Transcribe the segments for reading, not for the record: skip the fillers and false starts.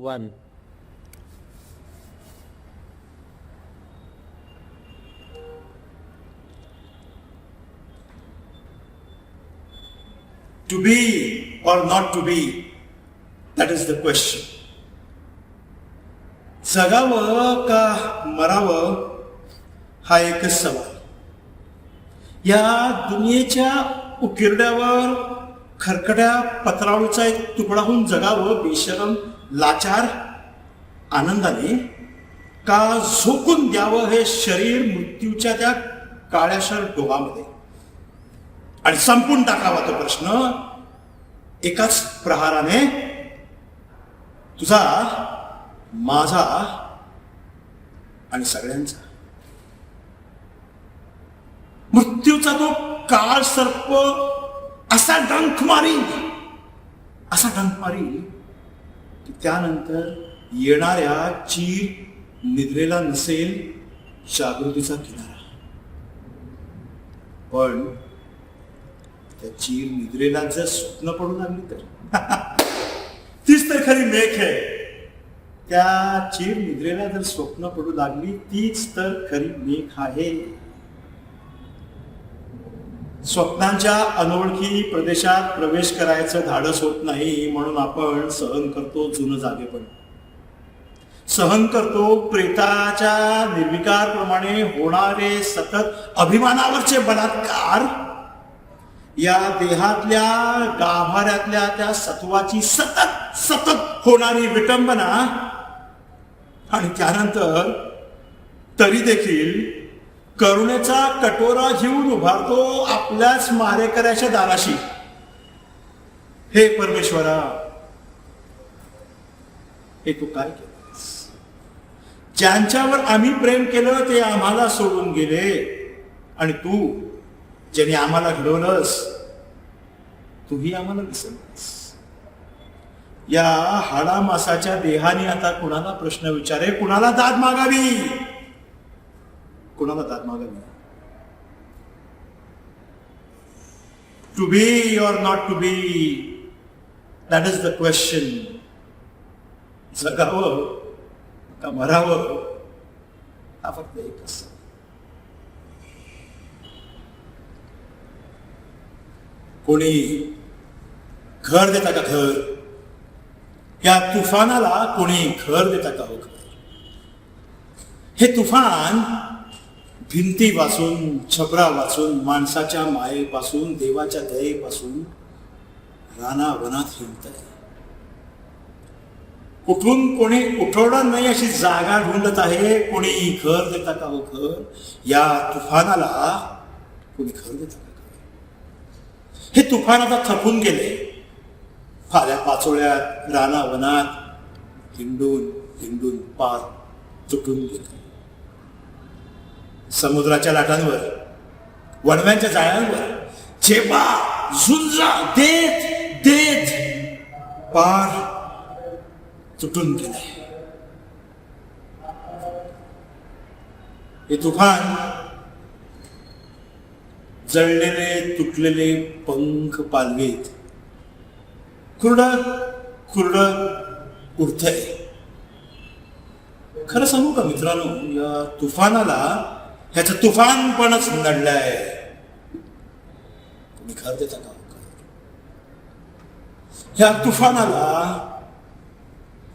1. To be or not to be, that is the question. जगावं का मरावं हा एकच सवाल. या दुनियेच्या उकिरड्यावर खरकट्या पत्रावळीचा एक तुकडा होऊन जगावं बेशरम लाचार आनंदाने, का झोकून द्यावं हे शरीर मृत्यूच्या त्या काळ्याशर डोहामध्ये आणि संपून टाकावा तो प्रश्न एकाच प्रहाराने, तुझा, माझा आणि सगळ्यांचा. मृत्यूचा तो काळ सर्प असा डंख मारी की त्यानंतर येणाऱ्या चीर निद्रेला नसेल जागृतीचा किनारा. पण त्या चीर निद्रेला जर स्वप्न पडू लागली तर तीच तर खरी मेघ आहे. त्या चीर निद्रेला जर स्वप्न पडू लागली तीच तर खरी मेघ आहे. स्वप्नांच्या अनोळखी प्रदेशात प्रवेश करायचं धाडस होत नाही म्हणून आपण सहन करतो जुनं जागेपण, सहन करतो प्रेताच्या निर्विकारप्रमाणे होणारे सतत अभिमानावरचे बलात्कार, या देहातल्या गाभाऱ्यातल्या त्या सत्वाची सतत सतत होणारी विटंबना, आणि त्यानंतर तरी देखील करुणेचा कटोरा घेऊन उभारतो आपल्याच मारेकऱ्याच्या दाराशी. हे परमेश्वरा, हे तू काय केलंस? ज्यांच्यावर आम्ही प्रेम केलं ते आम्हाला सोडून गेले, आणि तू ज्याने आम्हाला घडवलंस तूही आम्हाला विसरलास. या हाडामासाच्या देहाने आता कुणाला प्रश्न विचारे, कुणाला दाद मागावी, कुणाला दाद मागावी? To be or not to be, that is the question. जगावं का मरावं हा फक्त एकच. कोणी घर देता का घर? या तुफानाला कोणी घर देता का हो घर? हे तुफान भिंती वाचून, छपरा वाचून, माणसाच्या मायेपासून, देवाच्या दयेपासून रानावनात हिंडत आहे. कुठून कोणी उठवणार नाही अशी जागा ढूंढत आहे. कोणी घर देता का हो घर? या तुफानाला कोणी घर देता का? हे तुफान आता थपून गेले. फाल्या पाचोळ्यात, रानावनात हिंडून हिंडून पार तुटून गेले. समुद्राच्या लाटांवर, वणव्यांच्या जाळ्यांवर झेपा झुंजा देत देत पार तुटून गेले. हे तुफान जळलेले तुटलेले पंख पालवीत कुरडत उडतंय. खरं सांगू का मित्रांनो, या तुफानाला ह्याचं तुफानपणच नडलंय. तुम्ही घर देता का? ह्या तुफानाला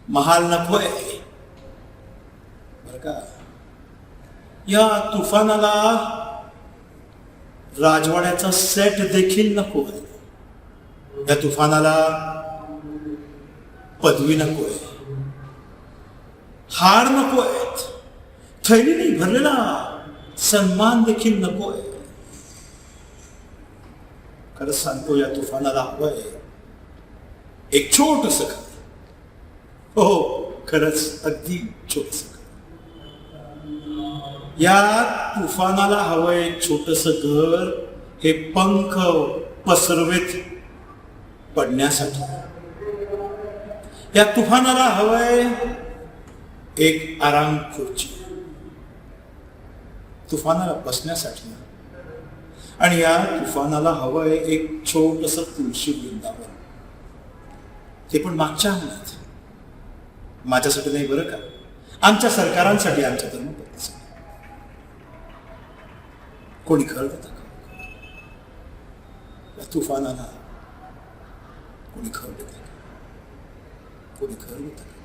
महाल नकोय बर का? या तुफानाला राजवाड्याचा सेट देखील नको आहे. या तुफानाला पदवी नकोय, हार नको आहेत, थैलीने भरलेला सन्मान देखील नकोय. खरंच सांगतो, या तुफानाला हवंय एक छोटंसं घर. हो, खरंच अगदी छोटंसं घर. या तुफानाला हवंय एक छोटंसं घर, हे पंख पसरवेत पडण्यासाठी. या तुफानाला हवंय एक आराम खुर्ची तुफानाला बसण्यासाठी, आणि या तुफानाला हवंय एक छोटंसं तुळशी वृंदावन, ते पण मागच्या अंगणात. माझ्यासाठी नाही बरं का, आमच्या सरकारांसाठी, आमच्या धर्मपत्नीसाठी. कोणी खर देतं का? या तुफानाला कोणी खर देतं का? कोणी खर देतं का?